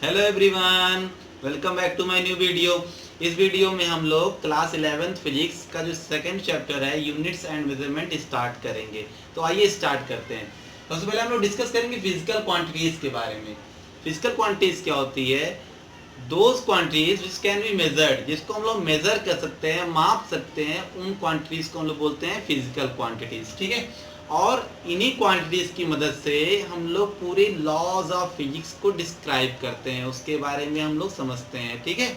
Hello everyone, welcome back to my new video. इस video में हम लोग क्लास 11th फिजिक्स का जो सेकंड चैप्टर है यूनिट्स एंड मेजरमेंट स्टार्ट करेंगे। तो आइए स्टार्ट करते हैं। सबसे पहले हम लोग डिस्कस करेंगे फिजिकल क्वांटिटीज के बारे में। फिजिकल क्वांटिटीज क्या होती है? Those quantities which can be measured, जिसको हम लोग मेजर कर सकते हैं, माप सकते हैं, उन क्वांटिटीज को हम लोग बोलते हैं फिजिकल क्वांटिटीज। ठीक है। और इन्हीं क्वांटिटीज की मदद से हम लोग पूरे लॉज ऑफ फिजिक्स को डिस्क्राइब करते हैं, उसके बारे में हम लोग समझते हैं। ठीक है।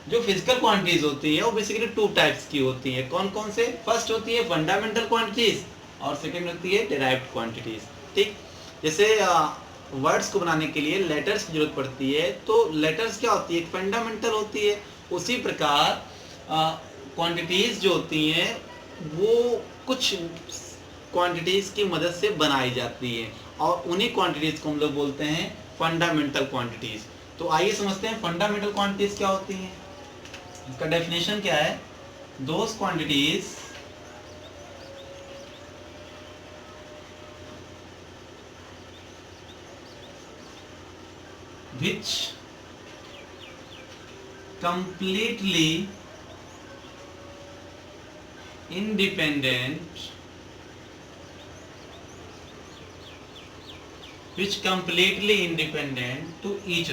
जो फिजिकल क्वांटिटीज होती है वो बेसिकली टू टाइप्स की होती है। कौन कौन से? फर्स्ट होती है फंडामेंटल क्वांटिटीज और सेकेंड होती है डिराइव्ड क्वांटिटीज। ठीक। जैसे वर्ड्स को बनाने के लिए लेटर्स की जरूरत पड़ती है, तो लेटर्स क्या होती है? एक फंडामेंटल होती है। उसी प्रकार क्वांटिटीज जो होती हैं वो कुछ क्वांटिटीज की मदद से बनाई जाती है और उन्हीं क्वांटिटीज को हम लोग बोलते हैं फंडामेंटल क्वांटिटीज। तो आइए समझते हैं फंडामेंटल क्वांटिटीज क्या होती हैं। इसका डेफिनेशन क्या है? Those quantities which completely independent to each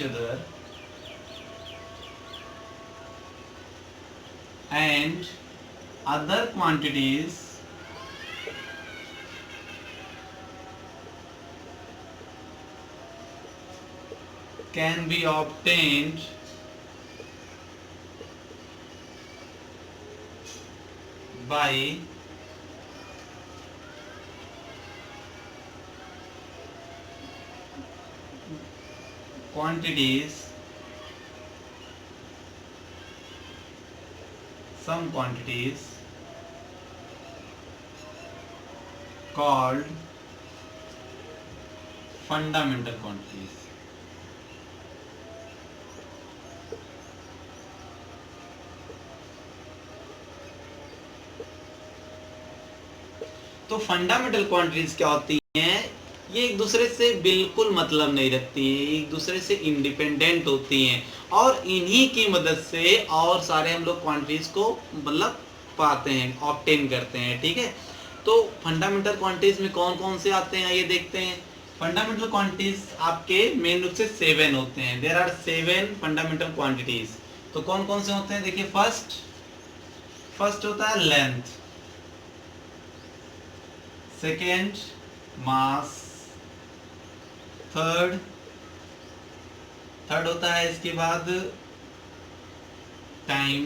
other and other quantities can be obtained by some quantities called fundamental quantities। तो फंडामेंटल क्वांटिटीज क्या होती हैं? ये एक दूसरे से बिल्कुल मतलब नहीं रखती हैं, एक दूसरे से इंडिपेंडेंट होती हैं और इन्हीं की मदद से और सारे हम लोग क्वांटिटीज को मतलब पाते हैं, ऑब्टेन करते हैं। ठीक है। तो फंडामेंटल क्वांटिटीज में कौन कौन से आते हैं ये देखते हैं। फंडामेंटल क्वांटिटीज आपके मेन रूप से 7 होते हैं। There are 7 fundamental quantities. तो कौन कौन से होते हैं? देखिए, फर्स्ट होता है लेंथ, सेकेंड मास, थर्ड होता है इसके बाद time,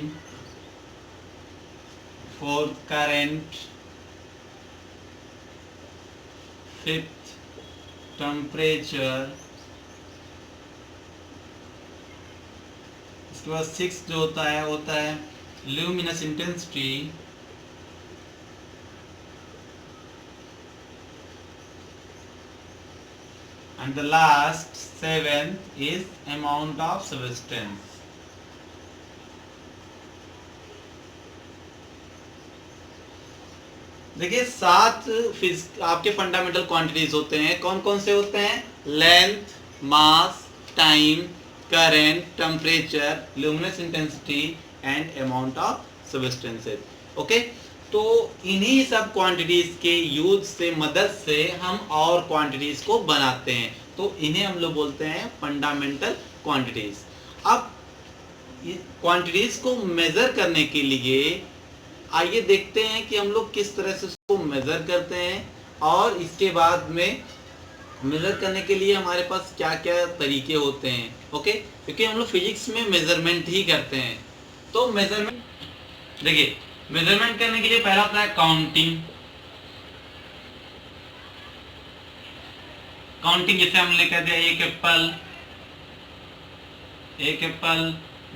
fourth current, fifth temperature, इसके बाद सिक्स जो होता है luminous intensity, and the last 7th is amount of substance। देखिए, 7 आपके फंडामेंटल क्वांटिटीज होते हैं। कौन कौन से होते हैं? Length, mass, time, current, temperature, luminous intensity and amount of substances. Okay. तो इन्हीं सब क्वांटिटीज के यूज से मदद से हम और क्वांटिटीज को बनाते हैं, तो इन्हें हम लोग बोलते हैं फंडामेंटल क्वांटिटीज। अब क्वांटिटीज को मेजर करने के लिए आइए देखते हैं कि हम लोग किस तरह से उसको मेजर करते हैं और इसके बाद में मेजर करने के लिए हमारे पास क्या क्या तरीके होते हैं। ओके। क्योंकि हम लोग फिजिक्स में मेजरमेंट ही करते हैं। तो मेजरमेंट, देखिए, मेजरमेंट करने के लिए पहला होता है काउंटिंग। जैसे हमने कह दिया एक एप्पल,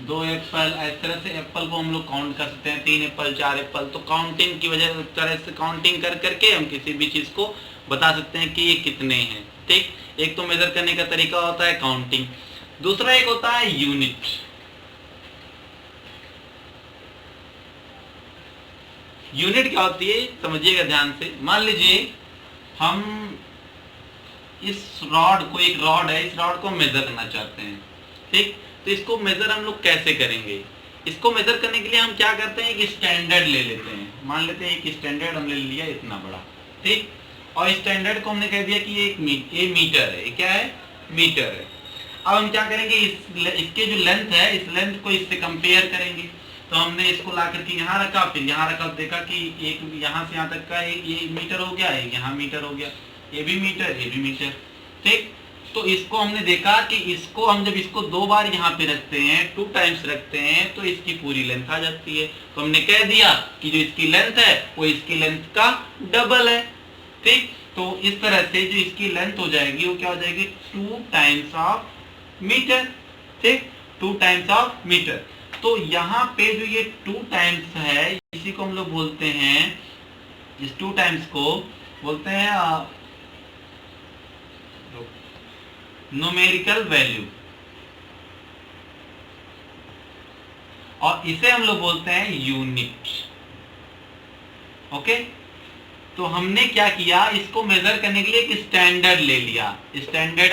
2 एप्पल, इस तरह से एप्पल को हम लोग काउंट कर सकते हैं, 3 एप्पल, 4 एप्पल। तो काउंटिंग की वजह तरह से काउंटिंग कर करके हम किसी भी चीज को बता सकते हैं कि ये कितने हैं। ठीक। एक तो मेजर करने का तरीका होता है काउंटिंग। दूसरा एक होता है यूनिट। यूनिट क्या होती है समझिएगा ध्यान से। मान लीजिए हम इस रॉड को, एक रॉड है, इस रॉड को मेजर करना चाहते हैं, ठीक। तो इसको मेजर हम लोग कैसे करेंगे? इसको मेजर करने के लिए हम क्या करते हैं, एक स्टैंडर्ड ले लेते हैं। मान लेते हैं एक स्टैंडर्ड हमने ले लिया इतना बड़ा, ठीक। और स्टैंडर्ड को हमने कह दिया कि ये मीटर है, ये क्या है, मीटर है। अब हम क्या करेंगे, इसके जो लेंथ है, इस लेंथ को इससे कंपेयर करेंगे। तो हमने इसको ला करके यहाँ रखा, फिर यहाँ रखा, देखा कि एक यहाँ से यहाँ तक का एक ये मीटर हो गया, एक यहाँ मीटर हो गया, ये भी मीटर, ये भी मीटर, ठीक। तो इसको हमने देखा कि इसको हम जब इसको 2 बार यहाँ पे रखते हैं, 2 टाइम्स रखते हैं, तो इसकी पूरी लेंथ आ जाती है। तो हमने कह दिया कि जो इसकी लेंथ है वो इसकी लेंथ का डबल है, ठीक। तो इस तरह से जो इसकी लेंथ हो जाएगी वो क्या हो जाएगी, 2 टाइम्स ऑफ मीटर, ठीक, 2 टाइम्स ऑफ मीटर। तो यहाँ पे जो ये 2 टाइम्स है, इसी को हम लोग बोलते हैं, इस 2 टाइम्स को बोलते हैं न्यूमेरिकल वैल्यू, और इसे हम लोग बोलते हैं यूनिट। ओके, तो हमने क्या किया, इसको मेजर करने के लिए एक स्टैंडर्ड ले लिया। स्टैंडर्ड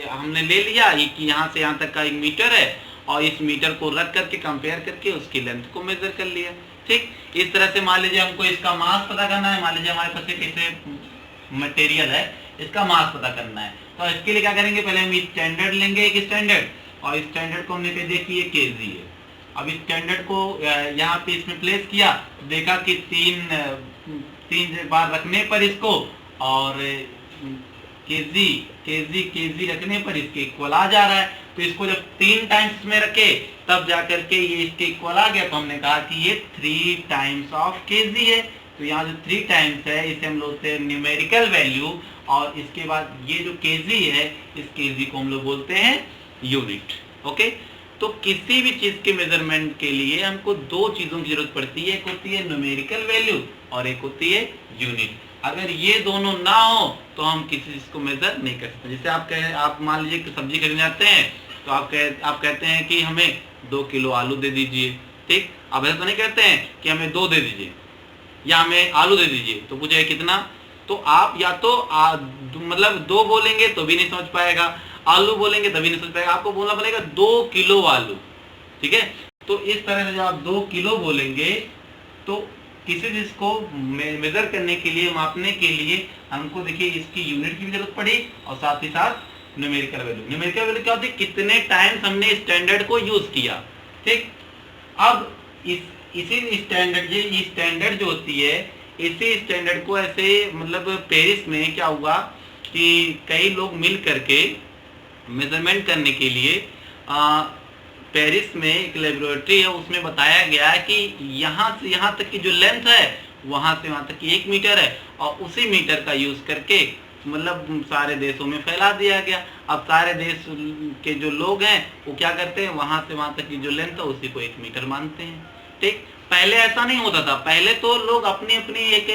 हमने ले लिया कि यहाँ से यहाँ तक का 1 मीटर है, और इस मीटर को रख करके कंपेयर करके उसकी लेंथ को मेजर कर लिया, ठीक। इस तरह से मान लीजिए हमको इसका मास पता करना है। मान लीजिए हमारे पास एक ऐसे मटेरियल है, इसका मास पता करना है। तो इसके लिए क्या करेंगे, पहले हम स्टैंडर्ड लेंगे, एक स्टैंडर्ड, और स्टैंडर्ड को हमने कह दिया कि ये केजी है। अब स्टैंडर्ड को यहाँ पे इसमें प्लेस किया, देखा कि 3 बार रखने पर इसको, और केजी केजी केजी रखने पर इसके इक्वल आ जा रहा है। तो इसको जब 3 टाइम्स में रखे तब जाकर के ये इसके इक्वल आ गया। तो हमने कहा कि ये 3 टाइम्स ऑफ केजी है। तो यहाँ जो 3 टाइम्स है, इसे हम लोग बोलते हैं न्यूमेरिकल वैल्यू, और इसके बाद ये जो केजी है, इस केजी को हम लोग बोलते हैं यूनिट। ओके, तो किसी भी चीज के मेजरमेंट के लिए हमको 2 चीजों की जरूरत पड़ती है, एक होती है न्यूमेरिकल वैल्यू और एक होती है यूनिट। अगर ये दोनों ना हो तो हम किसी चीज को मेजर नहीं कर सकते। जैसे आप मान लीजिए कि सब्जी खरीदने जाते हैं, तो आप कहते हैं कि हमें 2 किलो आलू दे दीजिए, ठीक। आप ऐसा तो नहीं कहते हैं कि हमें 2 दे दीजिए या हमें आलू दे दीजिए, तो पूछेगा कितना। तो आप या तो मतलब 2 बोलेंगे तो भी नहीं समझ पाएगा, आलू बोलेंगे तभी नहीं समझ पाएगा, आपको बोलना पड़ेगा 2 किलो आलू, ठीक है। तो इस तरह से जब आप 2 किलो बोलेंगे, तो किसी चीज को मेजर करने के लिए, मापने के लिए हमको देखिए इसकी यूनिट की भी जरूरत पड़ी, और साथ ही साथ न्यूमेरिकल वैल्यू। न्यूमेरिकल वैल्यू क्या होती है, कितने टाइम्स हमने स्टैंडर्ड को यूज किया, ठीक। अब इसी स्टैंडर्ड जो होती है, इसी स्टैंडर्ड को ऐसे मतलब पेरिस में क्या हुआ कि कई लोग मिल करके मेजरमेंट करने के लिए पेरिस में एक लेबोरेटरी है, उसमें बताया गया है कि यहाँ से यहाँ तक की जो लेंथ है, वहाँ से वहाँ तक की 1 मीटर है, और उसी मीटर का यूज करके मतलब सारे देशों में फैला दिया गया। अब सारे देश के जो लोग हैं वो क्या करते हैं, वहाँ से वहाँ तक की जो लेंथ है उसी को 1 मीटर मानते हैं, ठीक। पहले ऐसा नहीं होता था, पहले तो लोग अपनी अपनी एक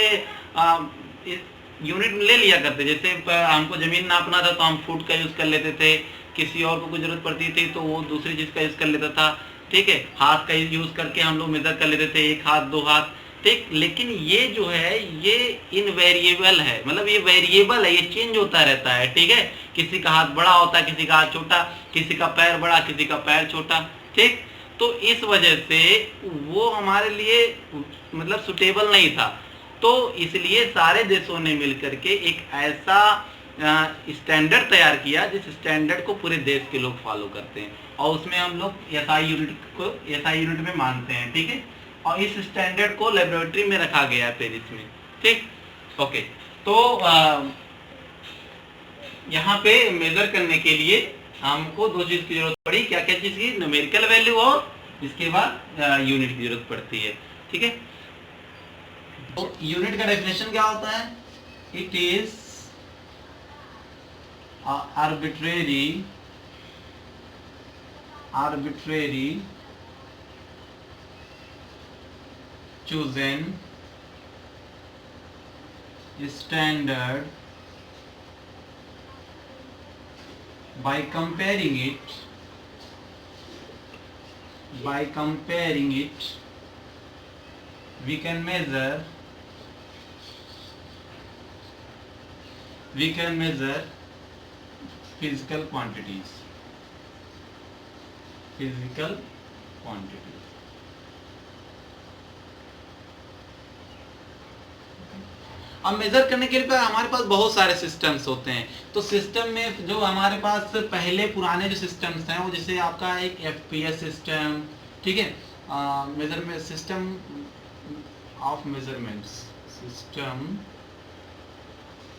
यूनिट ले लिया करते। जैसे हमको जमीन नापना था तो हम फुट का यूज कर लेते थे, किसी और को कोई जरूरत पड़ती थी तो वो दूसरी चीज का यूज कर लेता था, ठीक है। हाथ का यूज करके हम लोग मेजर कर लेते थे, 1 हाथ 2 हाथ, ठीक। लेकिन ये जो है ये इनवेरिएबल है, मतलब ये वेरिएबल है, ये चेंज होता रहता है, ठीक है। किसी का हाथ बड़ा होता है, किसी का हाथ छोटा, किसी का पैर बड़ा, किसी का पैर छोटा, ठीक। तो इस वजह से वो हमारे लिए मतलब सुटेबल नहीं था। तो इसलिए सारे देशों ने मिलकर के एक ऐसा स्टैंडर्ड तैयार किया जिस स्टैंडर्ड को पूरे देश के लोग फॉलो करते हैं, और उसमें हम लोग एसआई यूनिट में मानते हैं, ठीक है। और इस स्टैंडर्ड को लेबोरेटरी में रखा गया है पेरिस में, ठीक। ओके, तो यहाँ पे मेजर करने के लिए हमको 2 चीज की जरूरत पड़ी। क्या क्या चीज की, न्यूमेरिकल वैल्यू और इसके बाद यूनिट की जरूरत पड़ती है, ठीक है। तो यूनिट का डेफिनेशन क्या होता है, it is arbitrary chosen standard by comparing it we can measure physical quantities, physical quantities. अब मेजर करने के लिए हमारे पास बहुत सारे सिस्टम्स होते हैं। तो सिस्टम में जो हमारे पास पहले पुराने जो सिस्टम्स हैं वो जैसे आपका एक एफपीएस सिस्टम, ठीक है, measurement system of measurements, system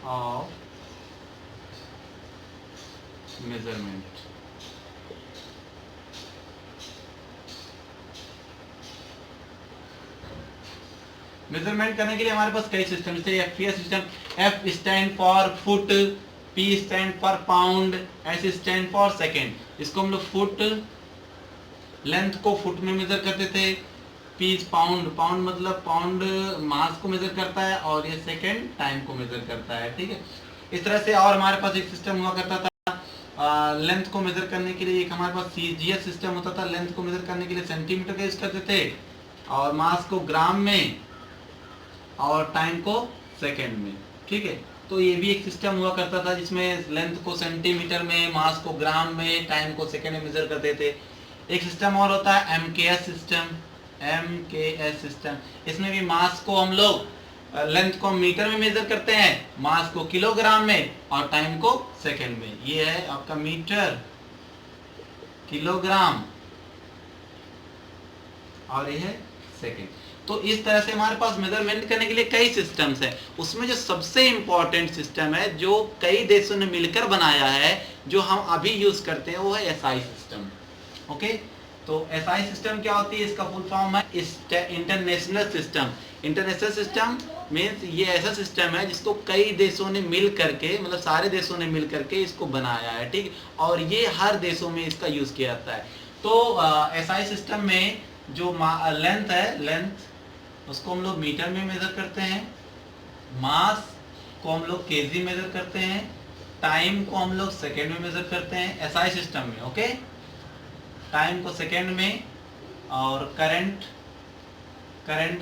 of measurement. Measurement करने के लिए हमारे पास कई सिस्टम थे। FPS system, F stand for foot, P stand for pound, S stand for second. इसको हम लोग फुट, लेंथ को फुट में मेजर करते थे, पी पाउंड, पाउंड मतलब पाउंड मास को मेजर करता है, और ये सेकेंड टाइम को मेजर करता है, ठीक है। इस तरह से और हमारे पास एक सिस्टम हुआ करता था लेंथ को मेजर करने के लिए, एक हमारे पास सीजीएस सिस्टम होता था। लेंथ को मेजर करने के लिए सेंटीमीटर का यूज करते थे, और मास को ग्राम में, और टाइम को सेकेंड में, ठीक है। तो ये भी एक सिस्टम हुआ करता था जिसमें लेंथ को सेंटीमीटर में, मास को ग्राम में, टाइम को सेकेंड में मेजर करते थे। एक सिस्टम और होता है एमकेएस सिस्टम, एमकेएस सिस्टम। इसमें भी मास को हम लोग, लेंथ को मीटर में मेजर करते हैं, मास को किलोग्राम में, और टाइम को सेकेंड में। ये है आपका मीटर, किलोग्राम, और ये है सेकेंड। तो इस तरह से हमारे पास मेजरमेंट करने के लिए कई सिस्टम्स हैं। उसमें जो सबसे इंपॉर्टेंट सिस्टम है जो कई देशों ने मिलकर बनाया है, जो हम अभी यूज करते हैं, वो है एसआई सिस्टम। ओके, तो एसआई सिस्टम क्या होती है? इसका फुल फॉर्म है international system. International system means ये ऐसा सिस्टम है जिसको कई देशों ने मिल करके, मतलब सारे देशों ने मिल करके इसको बनाया है, ठीक, और ये हर देशों में इसका यूज किया जाता है। तो एसआई सिस्टम में जो लेंथ है, लेंथ उसको हम लोग मीटर में मेजर करते हैं, मास को हम लोग केजी मेजर करते हैं, टाइम को हम लोग सेकेंड में मेजर करते हैं एसआई सिस्टम में। ओके, टाइम को सेकेंड में, और करंट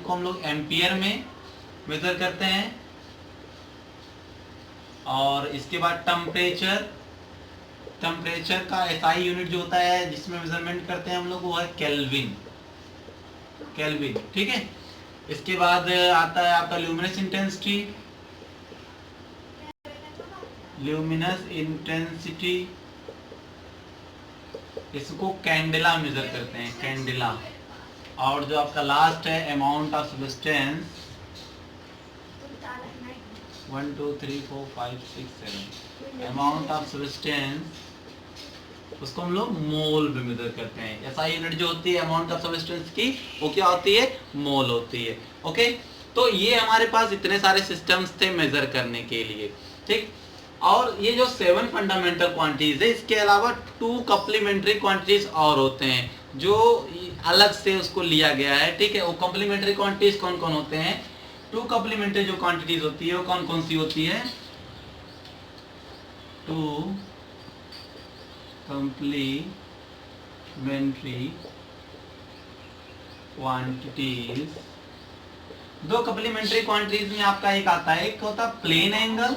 को हम लोग एम्पियर में मेजर करते हैं, और इसके बाद टेम्परेचर का एसआई यूनिट जो होता है जिसमें मेजरमेंट करते हैं हम लोग, वो है केल्विन, ठीक है। इसके बाद आता है आपका ल्यूमिनस इंटेंसिटी, इसको कैंडेला मेजर करते हैं, कैंडेला। और जो आपका लास्ट है amount of substance, 1 2 3 4 5 6 7, amount of substance, उसको हम लोग मोल में मेजर करते हैं। ऐसा यूनिट जो होती है अमाउंट ऑफ सब्सटेंस की, वो क्या होती है? मोल होती है। ओके, तो ये हमारे पास इतने सारे सिस्टम्स थे मेजर करने के लिए, ठीक। और ये जो 7 फंडामेंटल क्वांटिटीज है, इसके अलावा 2 कम्प्लीमेंट्री क्वांटिटीज और होते हैं जो अलग से उसको लिया गया है, ठीक है। वो कम्प्लीमेंट्री क्वांटिटीज कौन कौन होते हैं? 2 कम्प्लीमेंट्री जो क्वांटिटीज होती है वो कौन कौन सी होती है? 2 कम्प्लीमेंट्री क्वांटिटीज। 2 कम्प्लीमेंट्री क्वांटिटीज में आपका एक आता है, एक होता है प्लेन एंगल,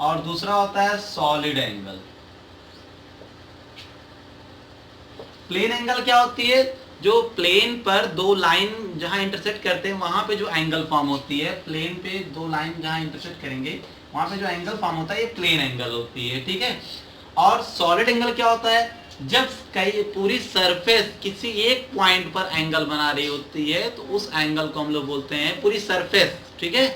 और दूसरा होता है सॉलिड एंगल। प्लेन एंगल क्या होती है? जो प्लेन पर 2 लाइन जहां इंटरसेक्ट करते हैं वहां पे जो एंगल फॉर्म होती है, प्लेन पे 2 लाइन जहां इंटरसेक्ट करेंगे वहां पे जो एंगल फॉर्म होता है, ये प्लेन एंगल होती है, ठीक है। और सॉलिड एंगल क्या होता है? जब कई पूरी सरफेस किसी एक पॉइंट पर एंगल बना रही होती है तो उस एंगल को हम लोग बोलते हैं, पूरी सरफेस, ठीक है,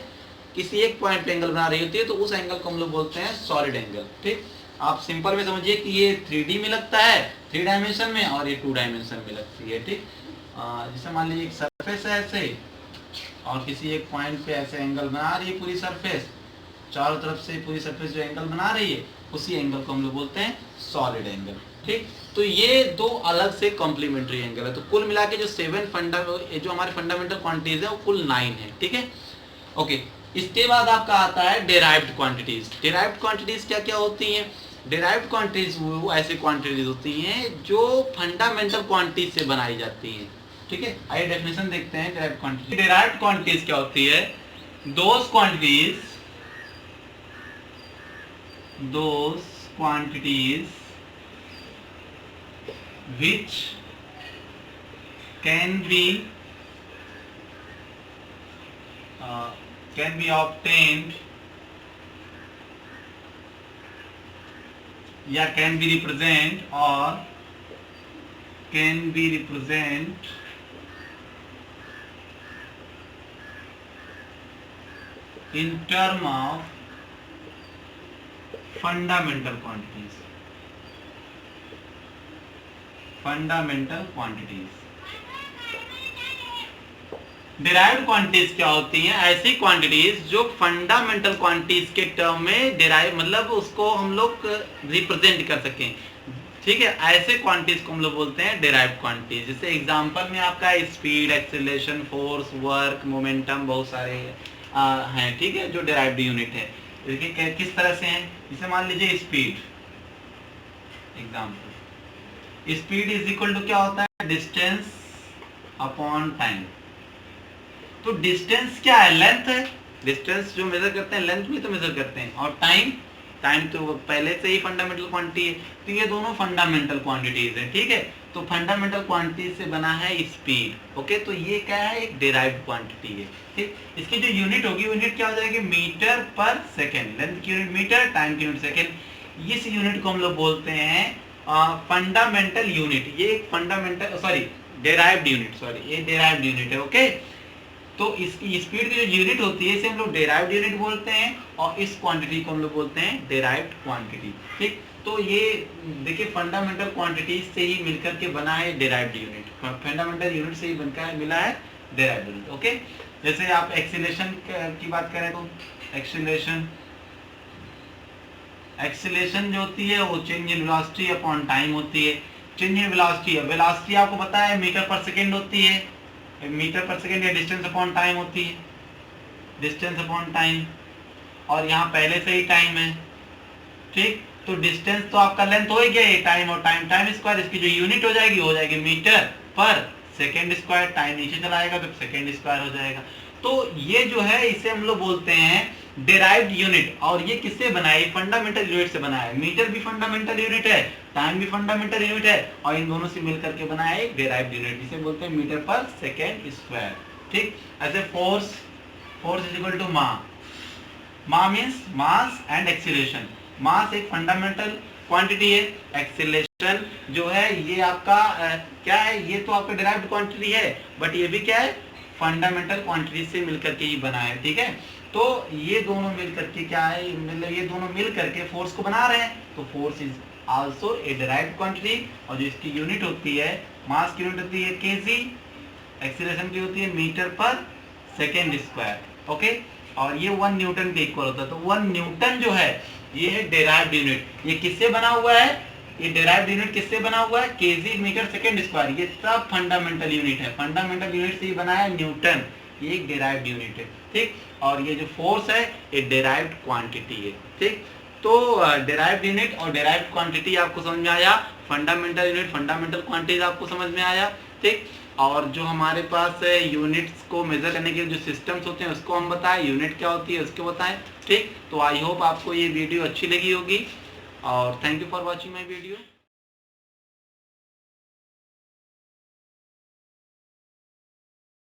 किसी एक पॉइंट पे एंगल बना रही होती है तो उस एंगल को हम लोग बोलते हैं सॉलिड एंगल, ठीक। आप सिंपल में समझिए कि ये 3D में लगता है, 3 डायमेंशन में, और ये 2 डायमेंशन में लगती है, ठीक। जैसे मान लीजिए एक सरफेस है ऐसे, और किसी एक पॉइंट पे ऐसे एंगल बना रही है पूरी सरफेस, चारों तरफ से पूरी सरफेस जो एंगल बना रही है उसी एंगल को हम लोग बोलते हैं सॉलिड एंगल, ठीक। तो ये 2 अलग से कॉम्प्लीमेंट्री एंगल है। तो कुल मिला के जो 7 जो हमारे फंडामेंटल क्वांटिटीज है वो कुल 9 है, ठीक है। ओके, इसके बाद आपका आता है डेराइव्ड क्वांटिटीज। डेराइव्ड क्वांटिटीज क्या क्या होती हैं? डेराइव्ड क्वांटिटीज वो ऐसी क्वांटिटीज होती हैं जो फंडामेंटल क्वांटिटीज से बनाई जाती हैं, ठीक है। आइए डेफिनेशन देखते हैं डेराइव्ड क्वांटिटी। डेराइव्ड क्वांटिटीज क्या होती है? Those quantities those quantities which can be obtained या can be represent or can be represent in term of fundamental quantities. Fundamental quantities. Derived quantities क्या होती हैं? ऐसी क्वांटिटीज जो फंडामेंटल क्वांटिटीज के टर्म में डिराइव, मतलब उसको हम लोग रिप्रेजेंट कर सकें, ठीक है, ऐसे क्वांटिटीज को हम लोग बोलते हैं डिराइव्ड क्वांटिटीज। जैसे एग्जांपल में आपका speed, acceleration, force, work, momentum, बहुत सारे हैं, ठीक है, जो डिराइव्ड यूनिट है। देखिए किस तरह से हैं। जैसे मान लीजिए speed, example, speed is equal to क्या होता है? Distance upon time. तो डिस्टेंस क्या है? लेंथ है। डिस्टेंस जो मेजर करते हैं लेंथ में तो मेजर करते हैं, और टाइम तो पहले से ही फंडामेंटल क्वांटिटी है। तो ये दोनों फंडामेंटल क्वांटिटीज है, ठीक है। तो फंडामेंटल क्वांटिटी से बना है स्पीड, ओके। तो ये क्या है? एक डिराइव्ड क्वांटिटी है, ठीक। इसकी जो यूनिट होगी, यूनिट क्या हो जाएगी? मीटर पर सेकेंड। लेंथ की यूनिट मीटर, टाइम की यूनिट सेकेंड। इस यूनिट को हम लोग बोलते हैं फंडामेंटल यूनिट। ये एक फंडामेंटल डिराइव्ड यूनिट, ये डिराइव्ड यूनिट है, ओके। तो इसकी स्पीड की जो यूनिट होती है इसे हम लोग डिराइव्ड यूनिट बोलते हैं, और इस क्वांटिटी को हम लोग बोलते हैं डिराइव्ड क्वांटिटी, ठीक। तो ये देखिए फंडामेंटल क्वांटिटीज से ही मिलकर के बना है डिराइव्ड यूनिट। फंडामेंटल यूनिट से ही बनकर मिला है डिराइव्ड यूनिट, ओके। जैसे आप एक्सीलरेशन की बात करें तो एक्सीलरेशन जो होती है वो change in velocity upon time होती है। चेंज इन वेलोसिटी आपको पता है मीटर पर सेकेंड होती है, मीटर पर सेकेंड, या डिस्टेंस अपॉन टाइम होती है, डिस्टेंस अपॉन टाइम, और यहाँ पहले से ही टाइम है, ठीक। तो डिस्टेंस तो आपका लेंथ हो ही गया, ये टाइम, और टाइम स्क्वायर, इसकी जो यूनिट हो जाएगी मीटर पर सेकेंड स्क्वायर। टाइम नीचे चला आएगा तो सेकेंड स्क्वायर हो जाएगा। तो ये जो है इसे हम लोग बोलते हैं डिराइव्ड यूनिट। और ये किससे बना है? फंडामेंटल यूनिट से बना है। मीटर भी फंडामेंटल यूनिट है, टाइम भी फंडामेंटल यूनिट है, और इन दोनों से मिलकर के बना है एक डिराइव्ड यूनिट, जिसे बोलते हैं मीटर पर सेकेंड स्क्वायर, ठीक। ऐसे फोर्स इज इक्वल टू मा मीन्स मास एंड एक्सीलरेशन। मास एक फंडामेंटल क्वांटिटी है, एक्सीलरेशन जो है ये आपका क्या है? ये तो आपका डिराइव्ड क्वांटिटी है, बट ये भी क्या है? फंडामेंटल क्वांटिटी से मिलकर के ही बना है, ठीक है। तो ये दोनों मिलकर के क्या है? मतलब ये दोनों मिलकर के फोर्स को बना रहे हैं। तो force is also a derived quantity, और जो इसकी यूनिट होती है, मास की यूनिट होती है केजी, एक्सीलरेशन की होती है मीटर पर सेकेंड स्क्वायर, ओके। और ये 1 न्यूटन के इक्वल होता है। तो 1 न्यूटन जो है ये है डिराइव्ड यूनिट। ये किससे बना हुआ है? ये डिराइव्ड यूनिट किससे बना हुआ है? Kg metre second square. ये सब फंडामेंटल यूनिट है, फंडामेंटल यूनिट से ही बना है न्यूटन, ये एक डिराइव्ड यूनिट है, ठीक। और ये जो फोर्स है ये डिराइव्ड क्वांटिटी है, ठीक। तो डिराइव्ड यूनिट और डिराइव्ड क्वांटिटी आपको समझ में आया। फंडामेंटल यूनिट, फंडामेंटल क्वांटिटीज आपको समझ में आया, ठीक। और जो हमारे पास यूनिट्स को मेजर करने के जो सिस्टम्स होते हैं उसको हम बताएं, यूनिट क्या होती है उसको बताएं, ठीक। तो आई होप आपको ये वीडियो अच्छी लगी होगी, और thank you for watching my video.